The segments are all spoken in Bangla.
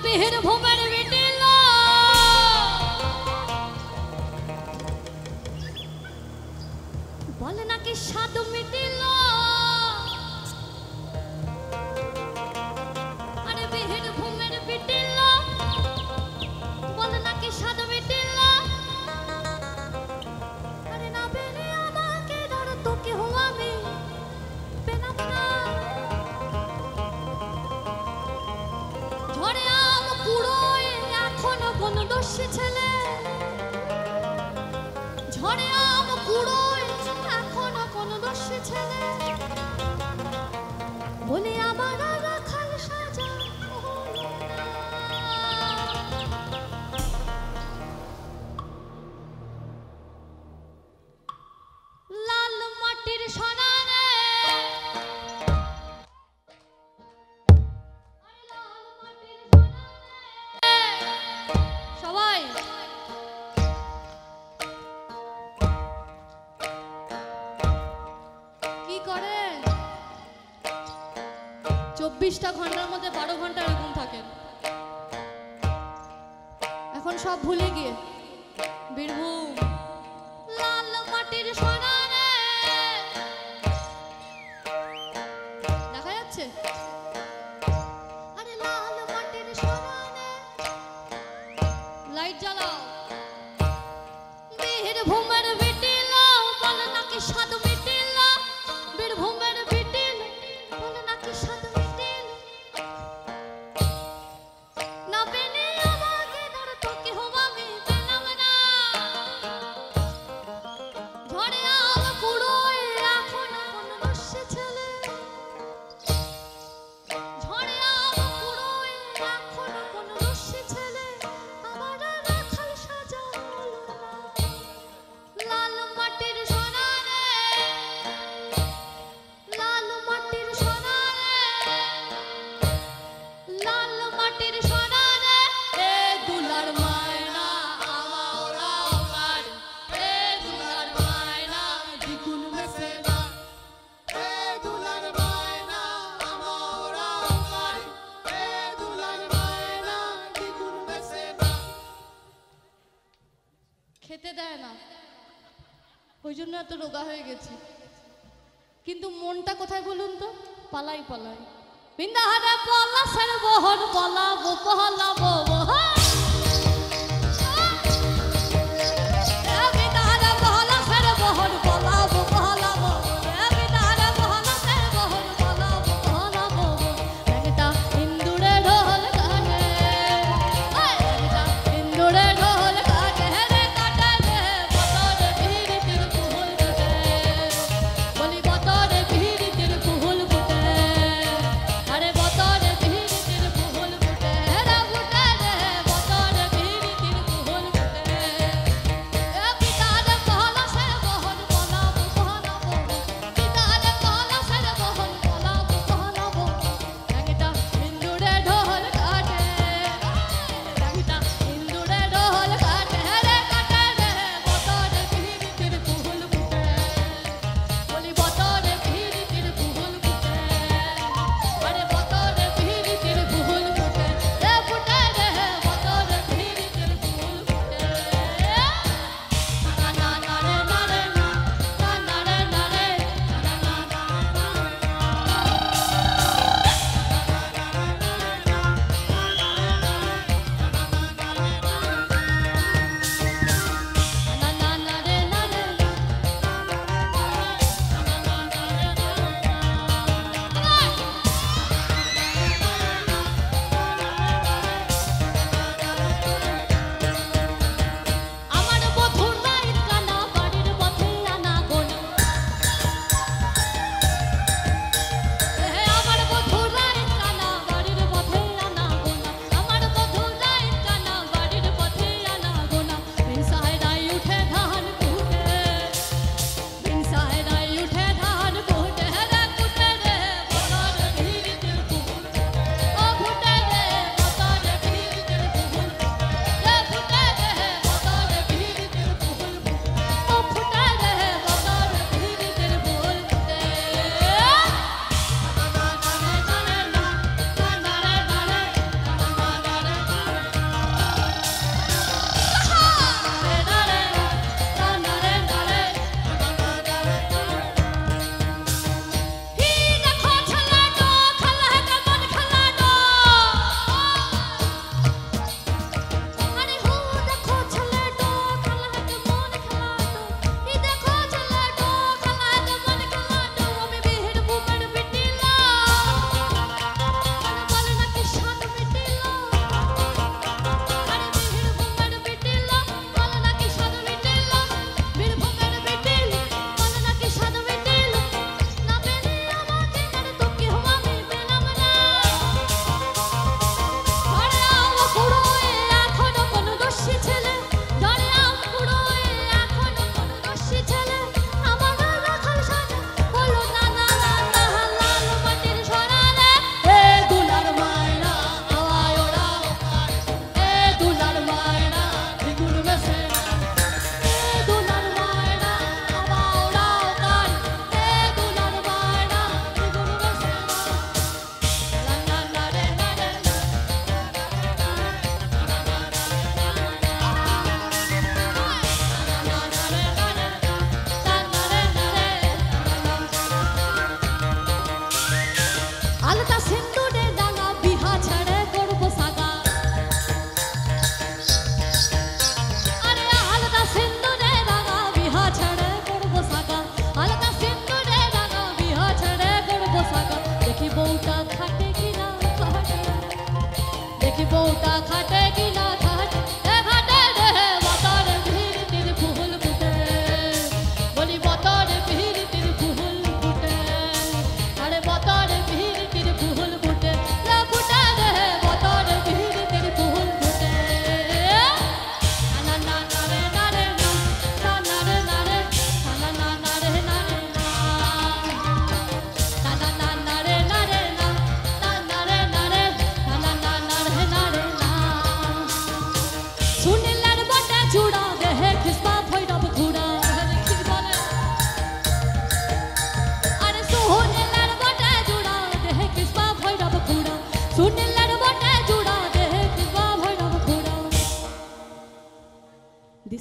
বিহির ভূমের বিটিল বলে নাকি স্বাদ মিটিল আরে বিহির ভূমের বিটিল বলে নাকি স্বাদ মিটিল আরে না বেরে আমাকে ধরো তোকে হো আমি পেলাম না ঝড়ে আম কুড়োয় এখনো কোন দোষী ছেলে ঝড়ে আম কুড়োয় এখনো কোন দোষী ছেলে বলে আমার রাখাল সাজা লাল মাটির সোনা রে সবাই কি করে 24টা ঘন্টার মধ্যে 12 ঘন্টা এরকম থাকেন এখন সব ভুলে গিয়ে বীরভূম লাল মাটির সোনা রে দেখা যাচ্ছে আরে লাল মাটির সোনা রে লাইট জ্বালাও বীরভূমের বিটিল বলে নাকি স্বাদ মিটিল বীরভূমের বিটিল বলে নাকি স্বাদ মিটিল না পেলে আমাকে ধর তোকে হো আমি পেলাম না ঝড়ে আম কুড়োয় এখন কোন দোষী ছেলে ঝড়ে আম কুড়োয় এখন কোন দোষী ছেলে আমার রাখাল সাজা হলো না লাল মাটির সোনা রে লাল মাটির সোনা রে লাল মাটির সোনা রে এ দুলার মায়না আমার আমার এ দুলার মায়না দ্বিগুণ মেসে না এ দুলার মায়না আমার আমার এ দুলার মায়না দ্বিগুণ মেসে না খেতে দেয় না ওই জন্য এত রোগা হয়ে গেছি কিন্তু মনটা কোথায় বলুন তো পালাই পালাই বিন্দাহারে পলাশের বহন পলাবো পলাবো বিন্দাহারে পলাশের বহন পলাবো পলাবো বিন্দাহারে পলাশের বহন পলাবো পলাবো একটা ইন্দুরে ঢোল কাটে একটা ইন্দুরে ঢোল কাটে রে কাটে রে বতরে ভিড়িতির কুহুল ফুটে বলি বতরে ভিড়িতির কুহুল ফুটে আরে বতরে ভিড়িতির কুহুল ফুটে রে ফুটে রে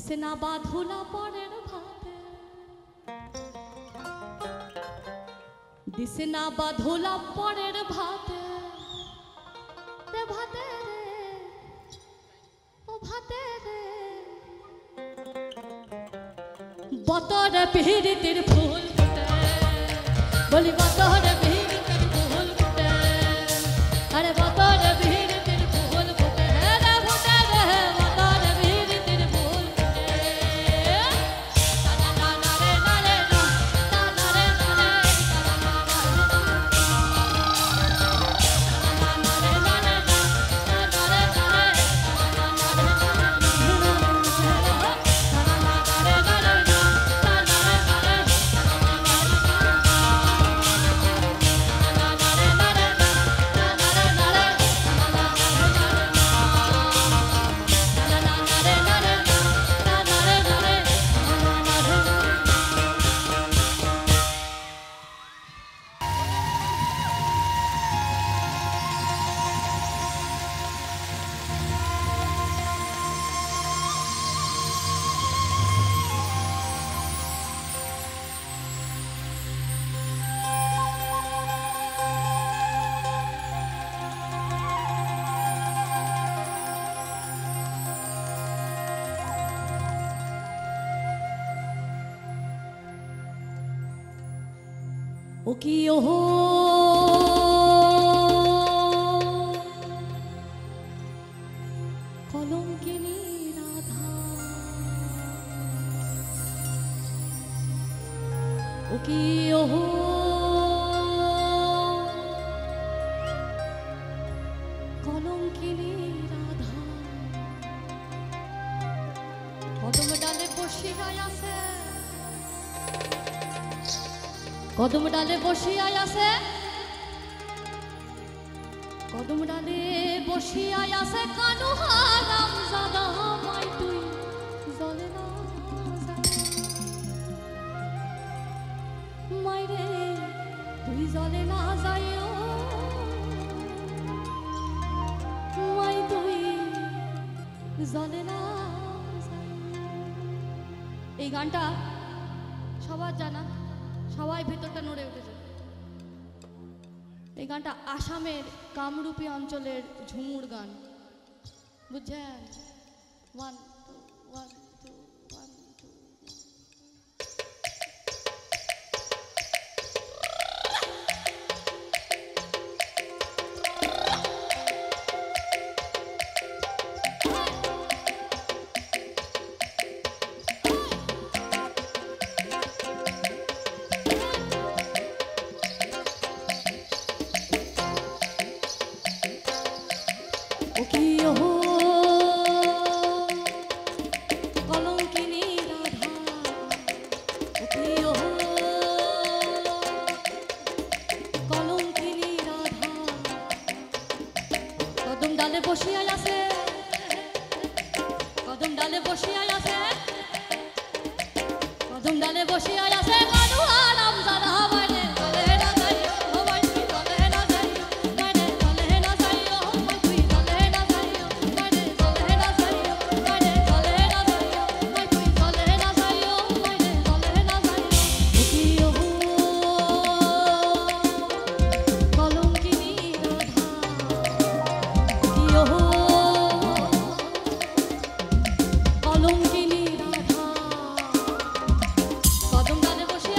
দিছে না বাঁধুলা পরের ভাতে, দিছে না বাঁধুলা পরের ভাতে, রে ভাতে রে ও ভাতে রে, বতরে পিহিরিতির ফুল ফুটে, বলি বতরে পিহিরিতির ফুল ফুটে, আরে বতরে পিহিরিতির ফুল ফুটে রে ফুটে রে, বতরে পিহিরিতির ফুল ফুটে, না না না রে না রে না, না না রে না রে, না না না রে না রে, না না রে না রে, ও কি ওহো কলঙ্কিনী রাধা, ও কি ওহো কলঙ্কিনী রাধা, কদম ডালে বসিয়া আছে, কদম ডালে বসিয়া আছে, কদম ডালে বসিয়া আছে, কানু হারাম জাদা মাই তুই জলে না মাইরে, তুই জলে না যাইও মাই, তুই জলে না। এই গানটা সবার জানা, সবাই ভেতরটা নড়ে উঠেছে। এই গানটা আসামের কামরূপী অঞ্চলের ঝুমুর গান, বুঝছেন? 1 2 1 2 1 2। ও কি ওহো কলঙ্কিনী রাধা, ও কি ওহো কলঙ্কিনী রাধা, কদম ডালে বসিয়া আছে, কদম ডালে বসিয়া আছে, কদম ডালে বসিয়া আছে, কানু হারাম জাদা মাইরে চলে না যাইও মাই, তুই চলে না যাইও মাইরে, চলে না যাইও মাই, তুই চলে না যাইও মাইরে, চলে না যাইও মাইরে, চলে না যাইও মাই, তুই চলে না যাইও মাইরে, চলে না যাইও। ও কি ওহো কলঙ্কিনী রাধা, ও কি ওহো কলঙ্কিনী রাধা, কদম ডালে বসিয়া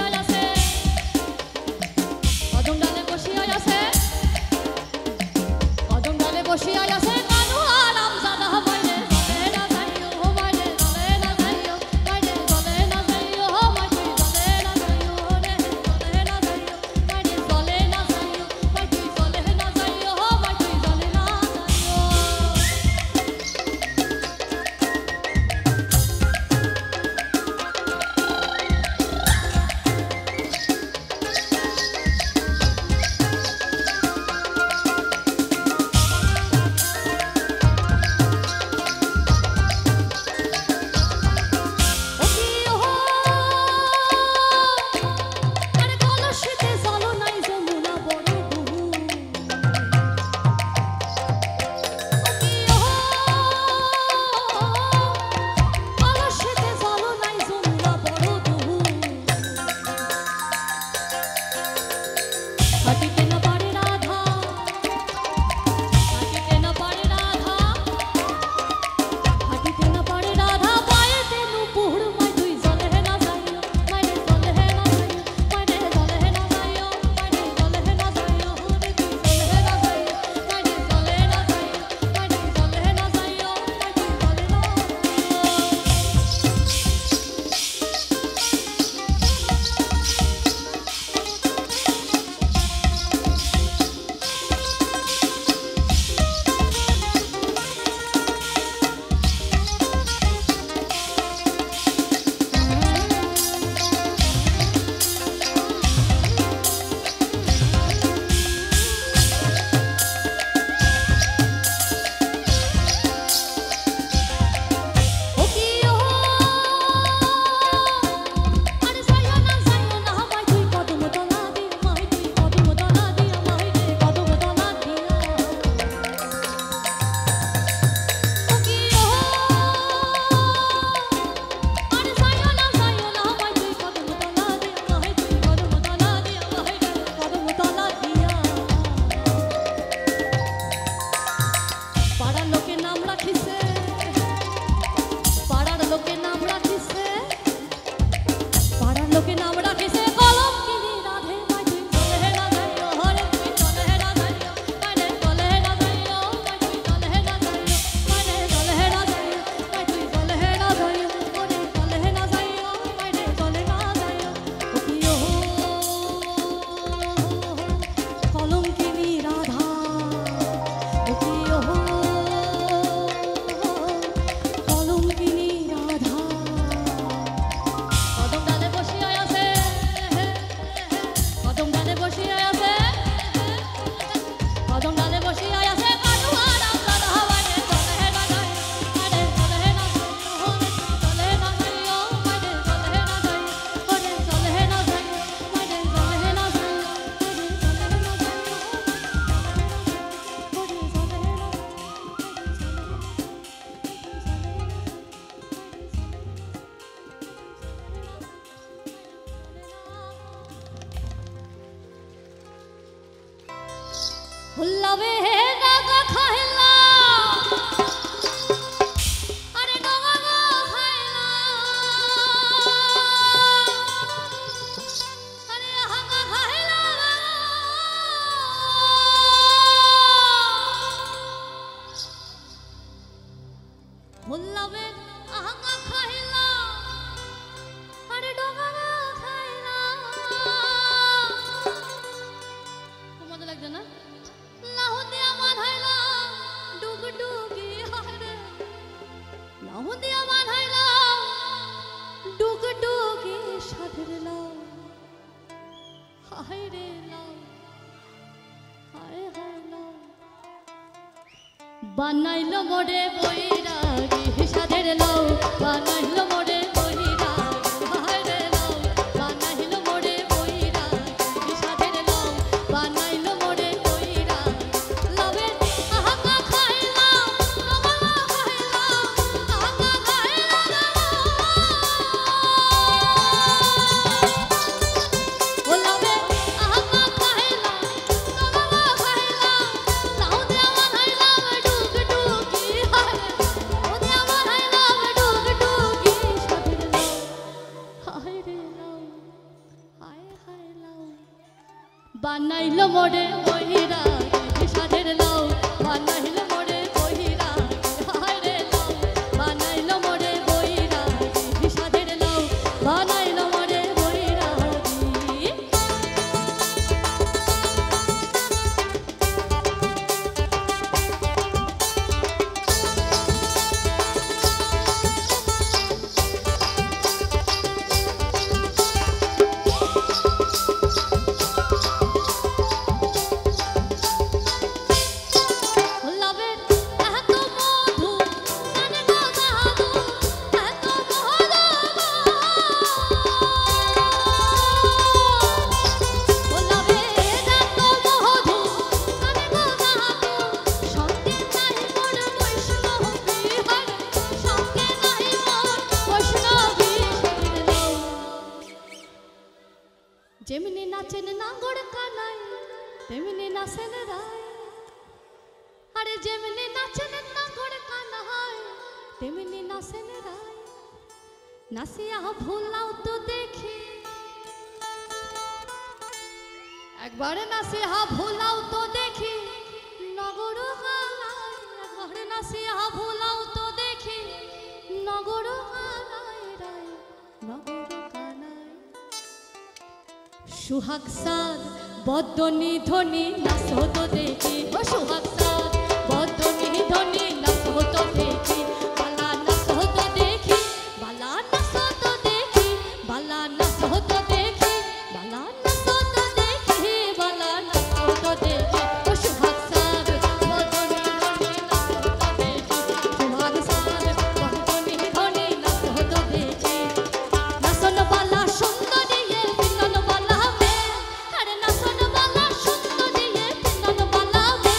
হুল্লাবে হে ডাগা খাইলা আরে ডাগা খাইলা আরে হাগা খাইলা হুল্লাবে হাগা খাইলা আরে ডাগা খাইলা খুব মজা লাগছে না লাহুদিয়া বাঁধাইলা ডুগডুগি হারে লাহুদিয়া বাঁধাইলা ডুগডুগি সাধের লাউ হায় রে লাউ হায় হায় লাউ বানাইলো মোরে বৈরাগী সাধের লাউ বানাইলো মোরে বৈরাগী হায় রে লাউ বানাইলো মোরে বৈরাগী সাধের লাউ বানাইলো মোরে বৈরাগী লাউে আহা খাইলা আহা খাইলা আহা খাইলা ও লাউে আহা খাইলা আহা খাইলা লাউ দেওয়া বানাইলা ডুগডুগি হায় লাউ দেওয়া বানাইলা ডুগডুগি সাধের লাউ হায় রে লাউ হায় হায় লাউ বানাইলো মোরে বৈরাগী সাধের লাউ বানাইলো মোরে বৈরাগী হায় রে লাউ বানাইলো মোরে বৈরাগী সাধের লাউ বানাইলো মোরে বৈরাগী লাভের এত মধু জানে গো জাদু এত মধু ও লাভের এত মধু জানে গো জাদু সঙ্গে নাই মোর বৈষ্ণবী হায় সঙ্গে নাই মোর বৈষ্ণবী সাধের লাউ যেমনি নাচেন নাগর কানাই তেমনি নাচেন রায় আরে যেমনি নাচেন নাগর কানাই তেমনি নাচেন রায় নাচিয়া ভুলাও তো দেখি একবারে নাচিয়া ভুলাও তো দেখি নগর কানাই একবারে নাচিয়া ভুলাও তো দেখি নগর কানাই রায় নগর কানাই সুহাগ সাদ বদনি ধনি নাচ হতো দেখি ও সুহাগ সাদ বদনি ধনি নাচ হতো দেখি বালা নাচ হতো দেখি বালা নাচ হতো দেখি বালা নাচ হতো দেখি বালা নাচ হতো দেখি বালা নাচ হতো দেখি ও সুহাগ সাদ বদনি ধনি নাচ হতো দেখি সুহাগ সাদ বদনি ধনি নাচ হতো দেখি নাচন বালা সুন্দরী মিলন বালা মে আরে নাচন বালা সুন্দরী মিলন বালা মে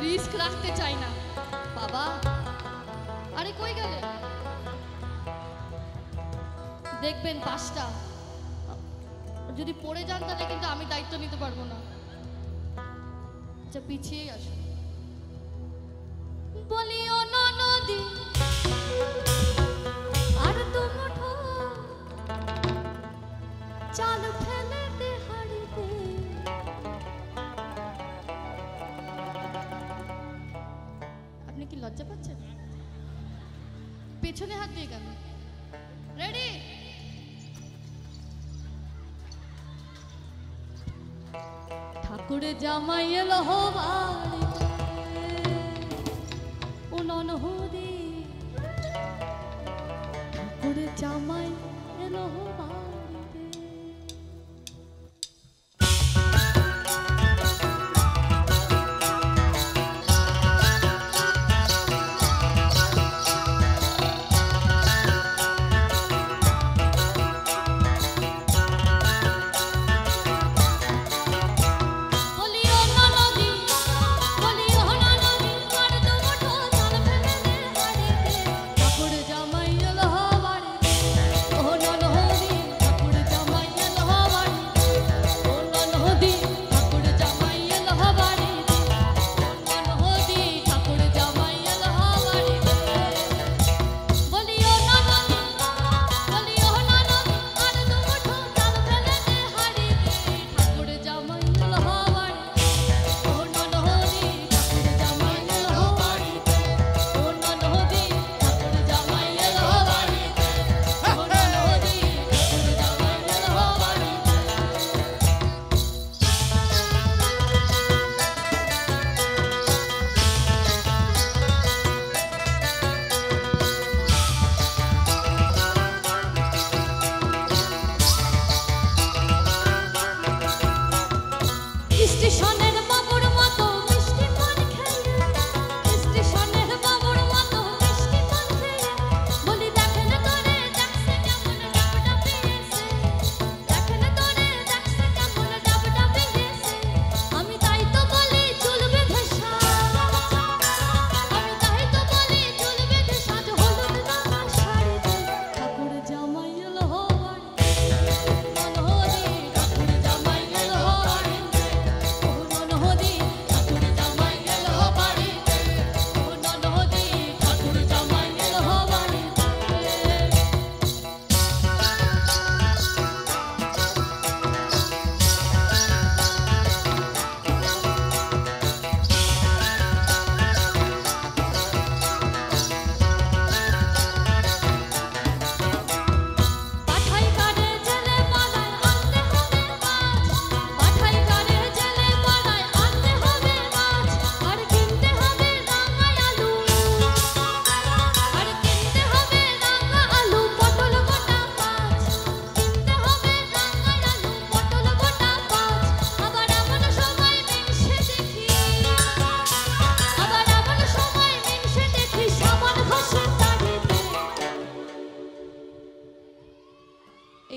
রিস্ক রাখতে চাই না বাবা। আরে কই গেলে? দেখবেন পাঁচটা যদি পড়ে যান তাহলে কিন্তু আমি দায়িত্ব নিতে পারবো না। আচ্ছা পিছিয়ে আসো। বলিও নদী আর তো মুঠো চাল ফেলে দে হাড়িতে। আপনি কি লজ্জা পাচ্ছেন? পেছনে হাত দিয়ে কেন? রেডি? ঠাকুরে জামাই এলো বাড়িতে ও ননহরি, ঠাকুরে জামাই এলো বাড়িতে।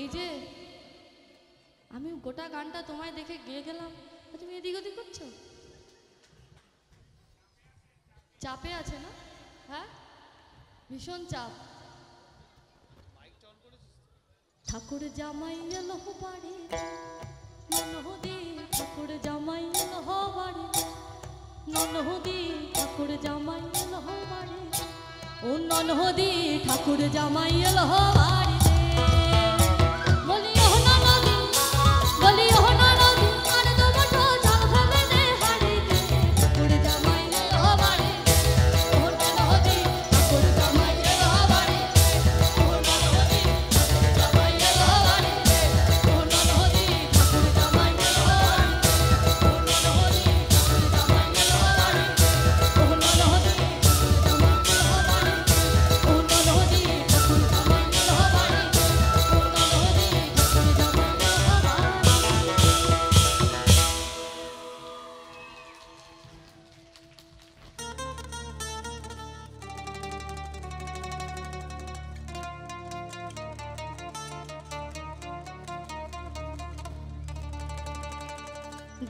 এই যে আমি গোটা গানটা তোমায় দেখে গেয়ে গেলাম, তুমি এদিক ওদিক করছো, চাপে আছে না? হ্যাঁ ভীষণ চাপ। ঠাকুর জামাই এলো বাড়ি ননহদি, ঠাকুর জামাই এলো বাড়ি ননহদি, ঠাকুর জামাই এলো বাড়ি ও ননহদি, ঠাকুর জামাই এলো বাড়ি।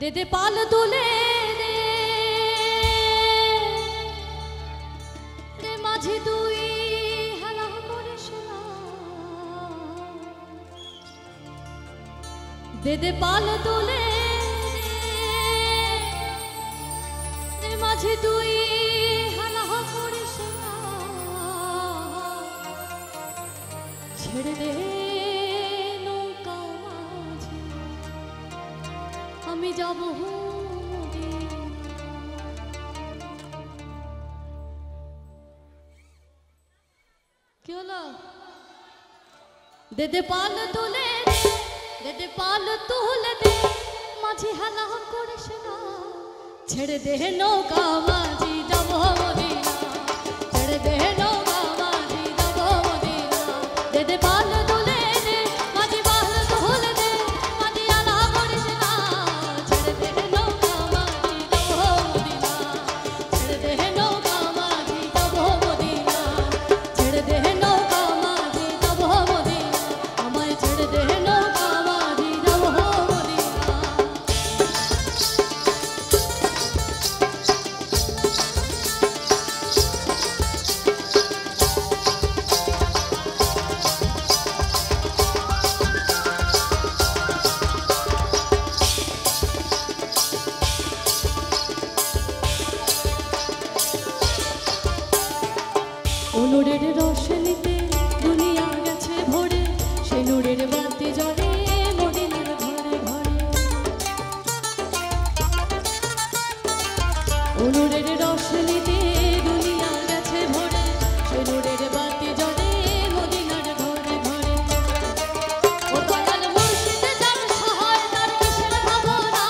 दे दे पाल दूले दे দে দে পাল তুলে মাঝে তুই হালা করিস না, ছেড়ে দে নৌকা মাঝে আমি যাব কি হলো? দে দে পাল তুলে দে দে পাল তুলে দে মাঝি হালা করিস না, ছেড়ে দে নৌকা মাঝি যাব মদিনা, ছেড়ে দে নৌকা মাঝি যাব মদিনা। দে দে পাল তুলে দে মাঝি পাল তুলে দে মাঝি হালা করিস না, ছেড়ে দে নৌকা মাঝি যাব মদিনা, ছেড়ে দে নৌকা মাঝি যাব মদিনা, ছেড়ে দে নৌকা মাঝি যাব মদিনা, আমায় ছেড়ে দে নৌকা মাঝি যাব মদিনা। অনুরের রোশনীতে দুনিয়া গেছে ভরে, সে নূরের বাতি জ্বলে মদিনার ঘরে ঘরে। অনুরের রোশনীতে দুনিয়া গেছে ভরে, সে নূরের বাতি জ্বলে মদিনার ঘরে ঘরে। ও দয়াল মুর্শিদে যার সহায় তার কিসের ভাবনা,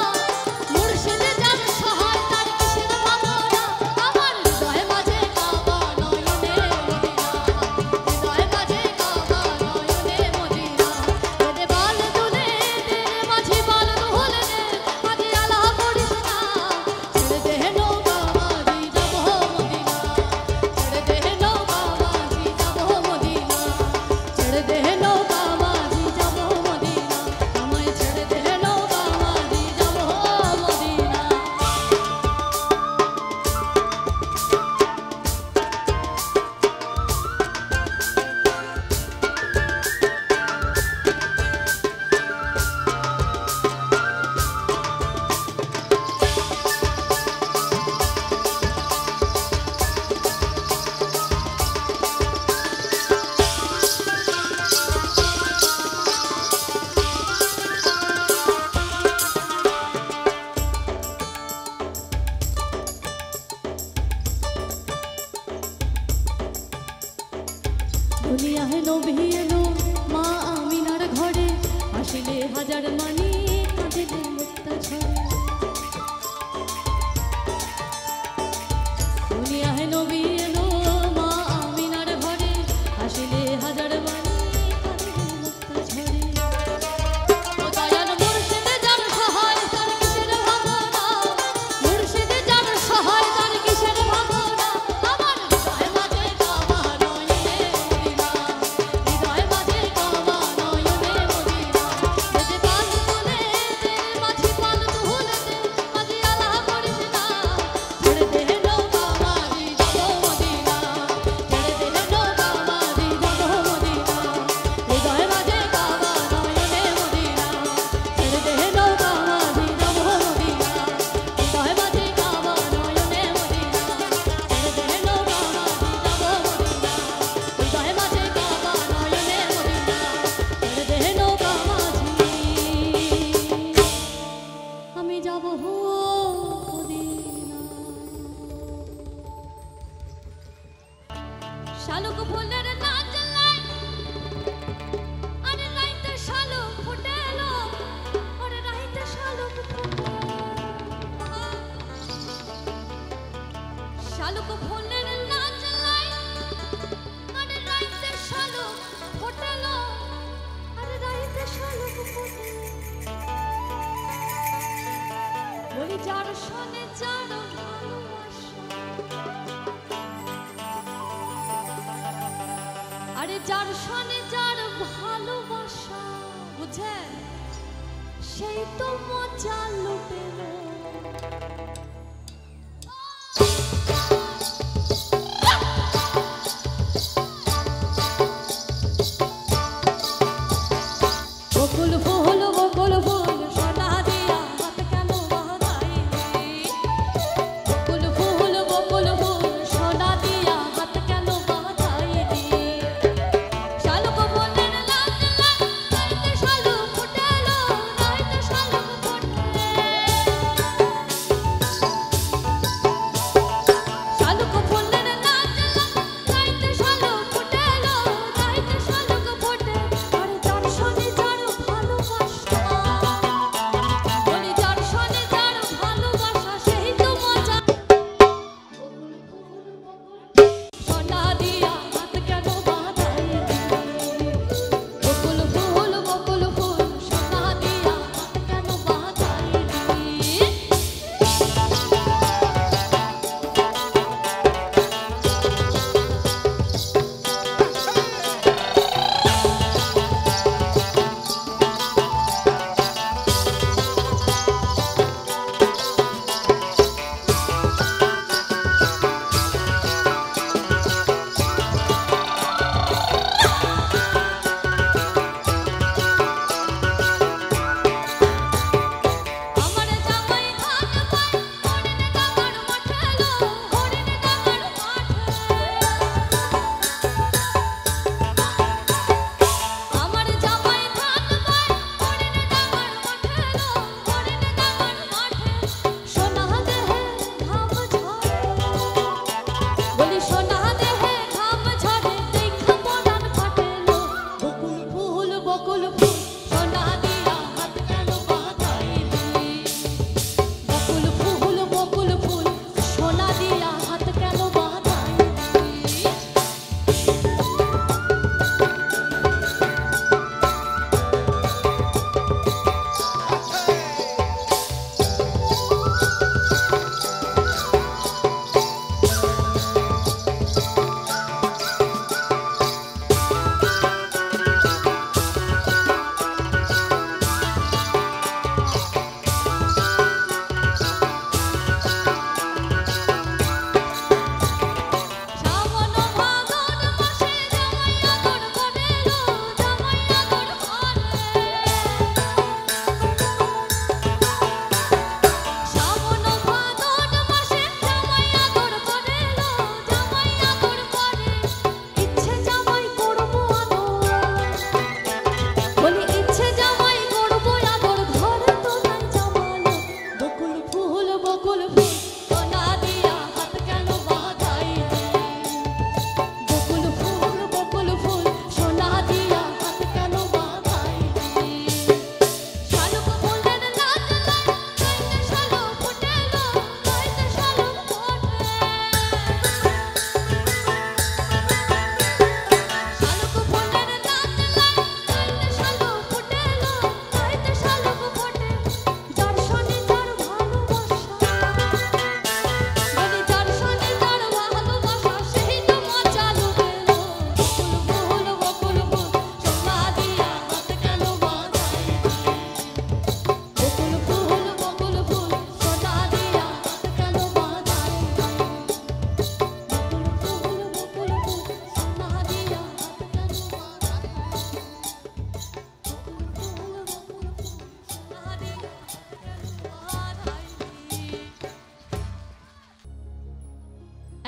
মুর্শিদে যার সহায় তার কিসের ভাবনা। আমার হৃদয় মাঝে কাবা নয়নে মদিনা, হৃদয় মাঝে কাবা নয়নে মদিনা। দে দে পাল তুলে দে মাঝি পাল তুলে দে মাঝি আলা করিস না, ছেড়ে দে নৌকা মাঝি যাব মদিনা, ছেড়ে দে নৌকা মাঝি যাব মদিনা, ছেড়ে দে নৌকা মাঝি যাব মদিনা, আমায় ছেড়ে দে নৌকা মাঝি যাব মদিনা। দুনিয়ায় নবী এলো মা আমিনার ঘরে, আসিলে হাজার মানি কাঁদিলে মুক্তা ঝরে। দুনিয়ায় নবী এলো মা আমিনার ঘরে, আসিলে হাজার মানি কাঁদিলে মুক্তা ঝরে। ও দয়াল মুর্শিদে যার সহায় তার কিসের ভাবনা, মুর্শিদে যার সহায় তার কিসের ভাবনা। আমার হৃদয় মাঝে কাবা নয়নে মদিনা, হৃদয় মাঝে কাবা নয়নে মদিনা। দে দে পাল তুলে দে মাঝি পাল তুলে দে মাঝি আলা করিস না, ছেড়ে দে নৌকা মাঝি যাব মদিনা, ছেড়ে দে নৌকা মাঝি যাব মদিনা। হৃদয় মাঝে কাবা নয়নে মদিনা, ছেড়ে দে নৌকা মাঝি যাব মদিনা, হৃদয় মাঝে কাবা নয়নে মদিনা, ছেড়ে দে নৌকা মাঝি যাব মদিনা, হৃদয় মাঝে কাবা নয়নে মদিনা, ছেড়ে দে নৌকা মাঝি আমি যাব মদিনা। শালুক ফুলের লাজ লাই আরে রাইতে শালুক ফুটেলো, আরে রাইতে শালুক ফুটেলো। শালুক ফুলের লাজ লাই আরে রাইতে শালুক ফুটেলো, আরে রাইতে শালুক ফুটেলো। বলি যার সনে যার ভালোবাসা, আরে যার সনে যার ভালোবাসা, বুঝেন সেই তো মজা লুটেল। বকুল ফুল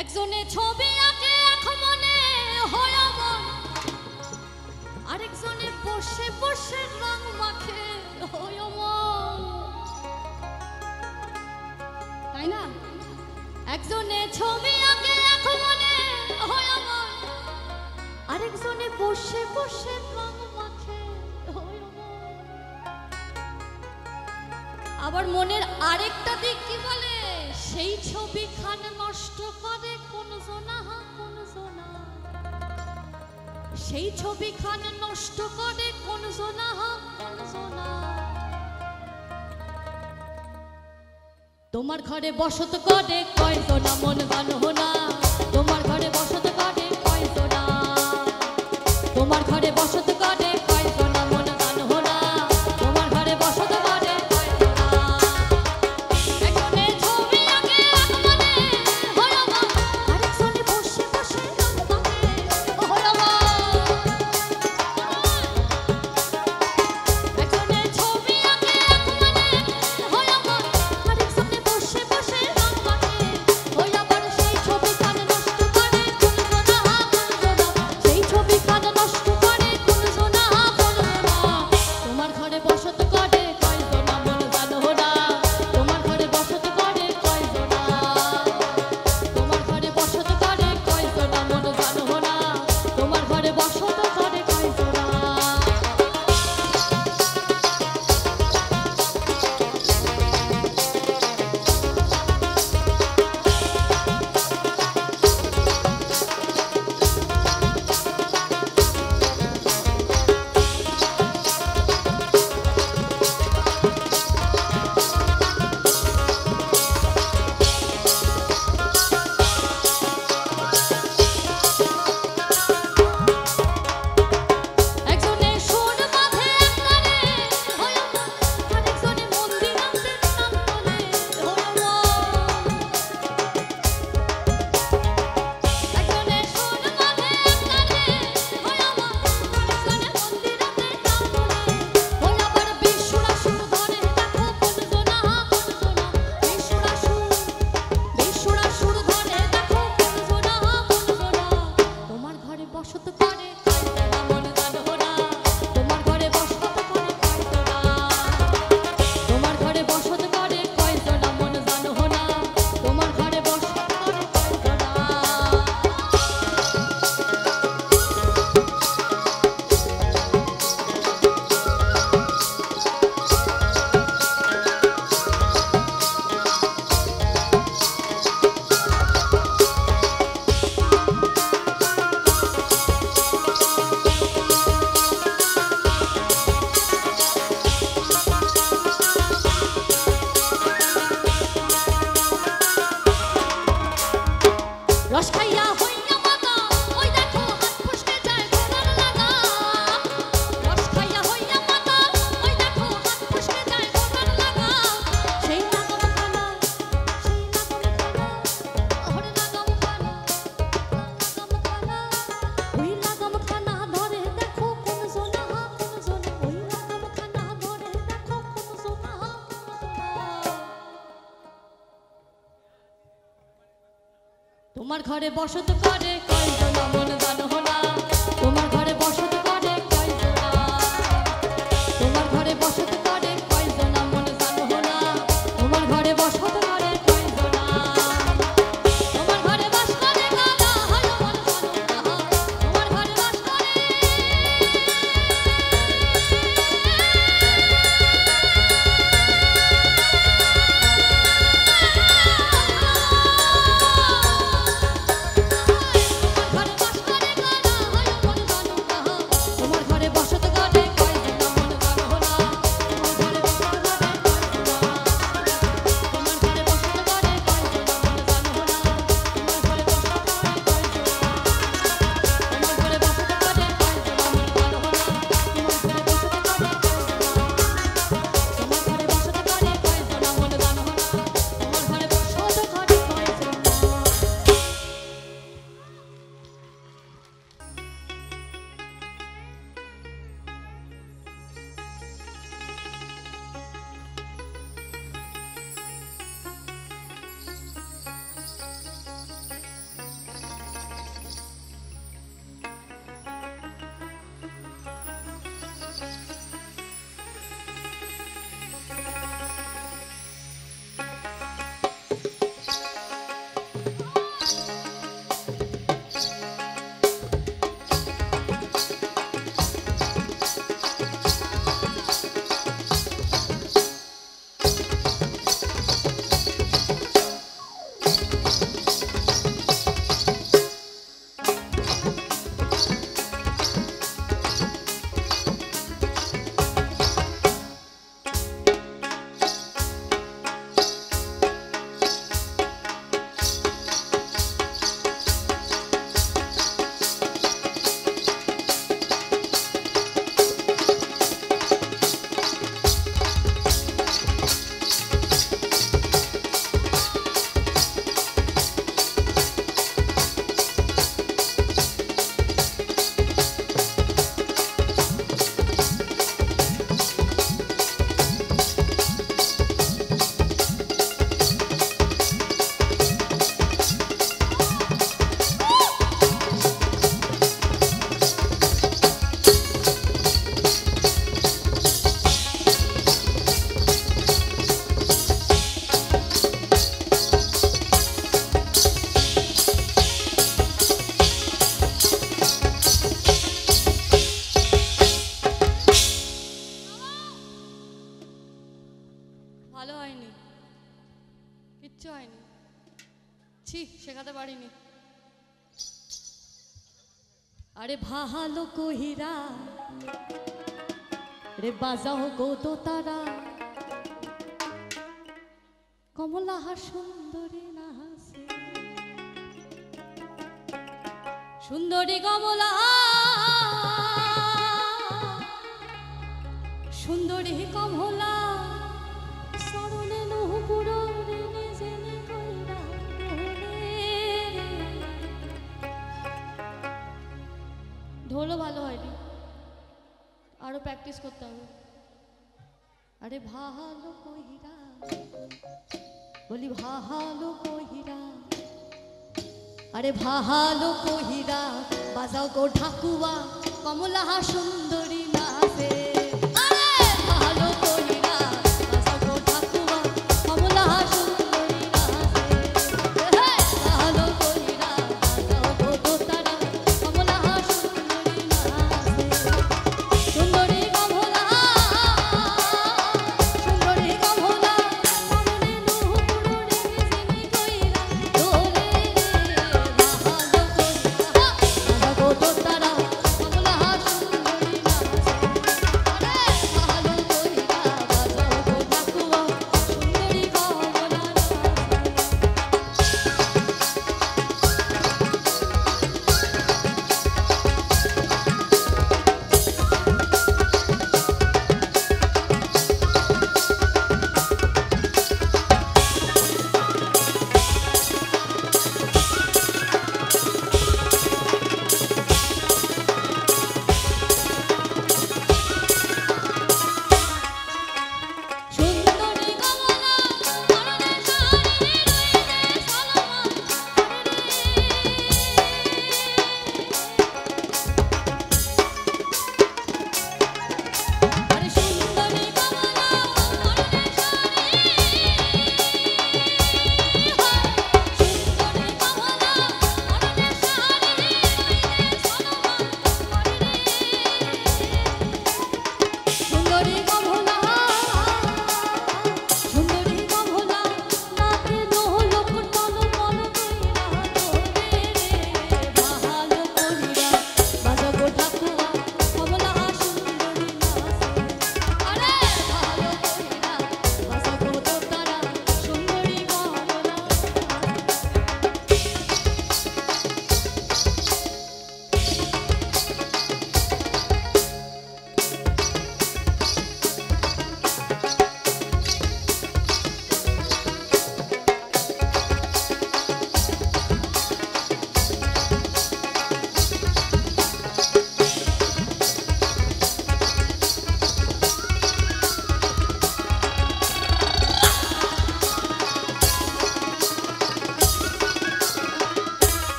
একজনে ছবি আঁকে এক মনে হয় মন, আরেকজনে বসে বসে রং মাখে হয় মন, তাই না? একজনে ছবি আঁকে এক মনে হয় মন, আরেকজনে বসে বসে রং মাখে হয় মন। আবার মনের আরেকটা দিক কি বলে, সেই ছবি খান নষ্ট করে কোন জনা কোন জনা, সেই ছবি খান নষ্ট করে কোন জনা কোন জনা। তোমার ঘরে বসত করে কয় জনা মন জানো না, তোমার ঘরে বসত করে কয় জনা, তোমার ঘরে বসত করে কয় জনা মন জানো না, তোমার ঘরে বসত করে কয় জনা। একজনে ছবি আঁকে এক মনে হয় মন, আরেকজনে বসে বসে রং মাখে হয় মন। একজনে ছবি আঁকে এক মনে হয় মন, আরেকজনে বসে বসে রং মাখে হয়। আবার সেই ছবি খান নষ্ট করে কোন জনা কোন জনা, সেই ছবি খান নষ্ট করে কোন জনা কোন জনা। তোমার ঘরে বসত করে কয় জনা মন জানো না, তোমার ঘরে বসত করে কয় জনা, তোমার ঘরে বসত করে কয় জনা মন জানো না, তোমার ঘরে বসত করে কয় জনা। একজনে সুর বাঁধে এক গানে হয় মন, আরেকজনে মন্দির আনতে নাম তোলে হয় মন। একজনে সুর বাঁধে এক গানে হয় মন, আরেকজনে মন্দির আনতে নাম তোলে হয়। আবার বিশুরা সুর ধরে দেখো কোন জনা কোন জনা, বিশুরা সুর ধরে দেখো কোন জনা কোন জনা। তোমার ঘরে বসত করে কয় জনা মন জানো না, তোমার ঘরে বসত করে কয় জনা, তোমার ঘরে বসত করে কয় জনা মন জানো না, তোমার ঘরে বসত করে কয় জনা। রস খাইয়া হইয়া মাতা ওই দেখো হাত ফসকে যায় ঘোড়ার লাগা, রস খাইয়া হইয়া মাতা ওই দেখো হাত ফসকে যায় ঘোড়ার লাগা। সেই লাগাম খানা, সেই লাগাম খানা, ওরে লাগাম খানা, লাগাম খানা, ওই লাগাম খানা ধরে দেখো কোন জনা কোন জনা, ওই লাগাম খানা ধরে দেখো কোন জনা কোন জনা। তোমার ঘরে বসত করে কয় জনা মন জানো না, তোমার ঘরে বসত করে কয় জনা, তোমার ঘরে বসত করে কয় জনা মন জানো না, তোমার ঘরে বসত করে কয় জনা। তোমার ঘরে বাস করে কালা হয় মন জানো না, তোমার ঘরে বাস করে তোমার ঘরে বাস করে কালা হয় মন জানো ছি শেখাতে পারিনি। আরে ভালো কহিরা রে বাজাও গো দোতারা, কমলা সুন্দরী না হাসে, সুন্দরী কমলা সুন্দরী কমলা সরলে নহপুর রে নিজে নে কইরা ঢোলও ভালো হয়নি, আরো প্র্যাকটিস করতে হবে। আরে ভালো কহিরা বলি ভালো কহিরা, আরে ভালো কহিরা বাজাও গো ঢাকুয়া, কমলা সুন্দরী নাচে। ভালো কহিরা বাজাও গো ঢাকুয়া, কমলা সুন্দরী নাচে। ভালো কহিরা বাজাও গো দোতারা, কমলা সুন্দরী নাচে। সুন্দরী কমলা সুন্দরী কমলা সামনে নহপুর রে নিজে কইরা দোলে। ভালো কহিরা বাজাও গো দোতারা, কমলা সুন্দরী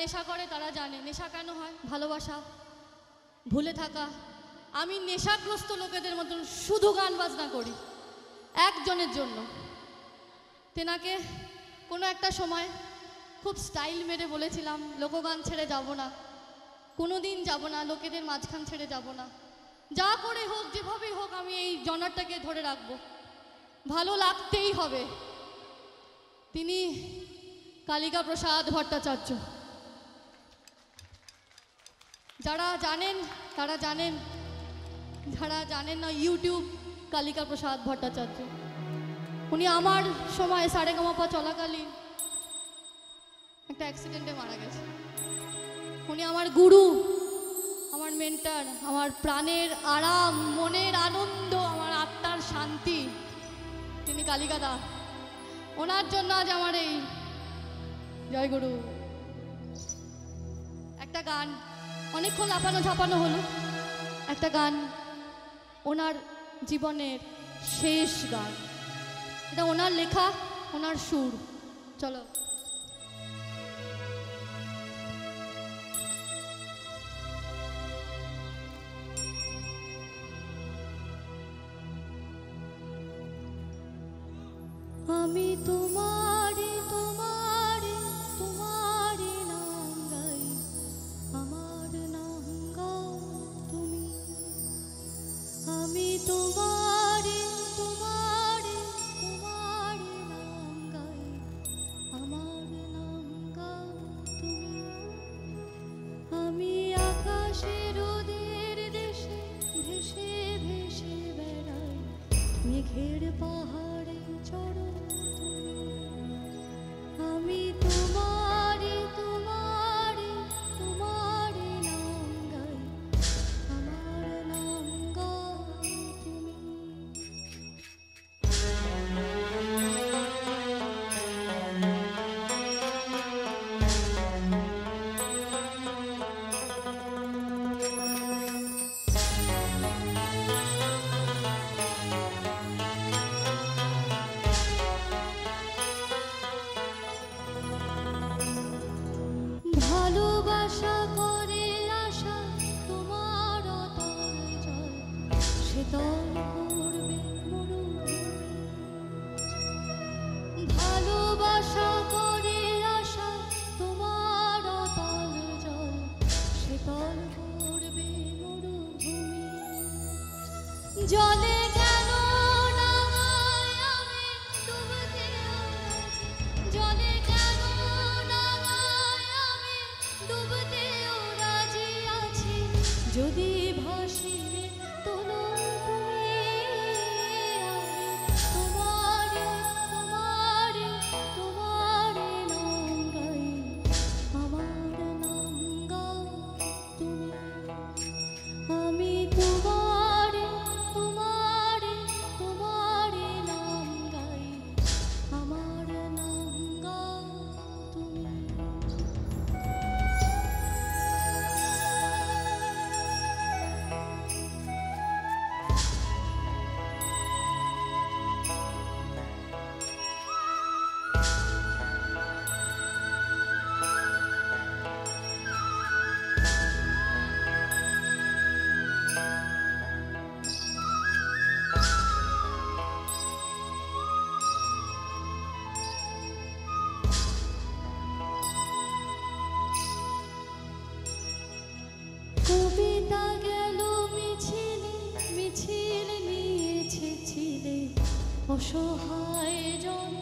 নেশা করে তারা জানে নেশা কেন হয়। ভালোবাসা, ভুলে থাকা। আমি নেশাগ্রস্ত লোকেদের মতন শুধু গান বাজনা করি, একজনের জন্য। তেনাকে কোনো একটা সময় খুব স্টাইল মেরে বলেছিলাম লোকগান ছেড়ে যাব না, কোনো দিন যাব না, লোকেদের মাঝখান ছেড়ে যাব না, যা করে হোক যেভাবেই হোক আমি এই জনারটাকে ধরে রাখবো, ভালো লাগতেই হবে। তিনি কালিকা প্রসাদ ভট্টাচার্য। যারা জানেন তারা জানেন, যারা জানেন না ইউটিউব কালিকা প্রসাদ ভট্টাচার্য। উনি আমার সময় সারেগামাপা চলাকালীন একটা অ্যাক্সিডেন্টে মারা গেছে। উনি আমার গুরু, আমার মেন্টার, আমার প্রাণের আরাম, মনের আনন্দ, আমার আত্মার শান্তি। তিনি কালিকাদা। ওনার জন্য আজ আমার এই জয় গুরু। একটা গান, অনেকক্ষণ লাফানো ঝাপানো হলো, একটা গান ওনার জীবনের শেষ গান, এটা ওনার লেখা, ওনার সুর। চলো। আমি তোমারে তোমারে তোমারে নাম গাই, আমার নাম গাও তুমি। আমি তোমারে তোমারে তোমারে নাম গাই, আমার নাম গাও তুমি। আমি আকাশের ওদের দেশে ভেসে ভেসে বেড়াই, মেঘের পাহাড়ে চড়ো। আমি তোমারে তোমারে তোমারে নাম গাই, আমার নাম গাও তুমি। ভালোবাসা করে আশা তোমার অতল জল, শীতল করবে মরুভূমি। ভালোবাসা করে আশা তোমার অতল জল, শীতল করবে মরুভূমি। জলে কেন ডাঙায় আমি ডুবতে আছি, জলে কেন ডাঙায় আমি ডুবতেও রাজি আছি, যদি ভাসিয়ে তোলো তুমি। আমি তোমারে তোমারে তোমারে নাম গাই, আমার নাম গাও তুমি। আমি তোমারে তোমারে তোমারে নাম গাই, আমার নাম গাও তুমি। কবিতা গেল মিছিলে, মিছিল নিয়েছে ছিলে অসহায় জন।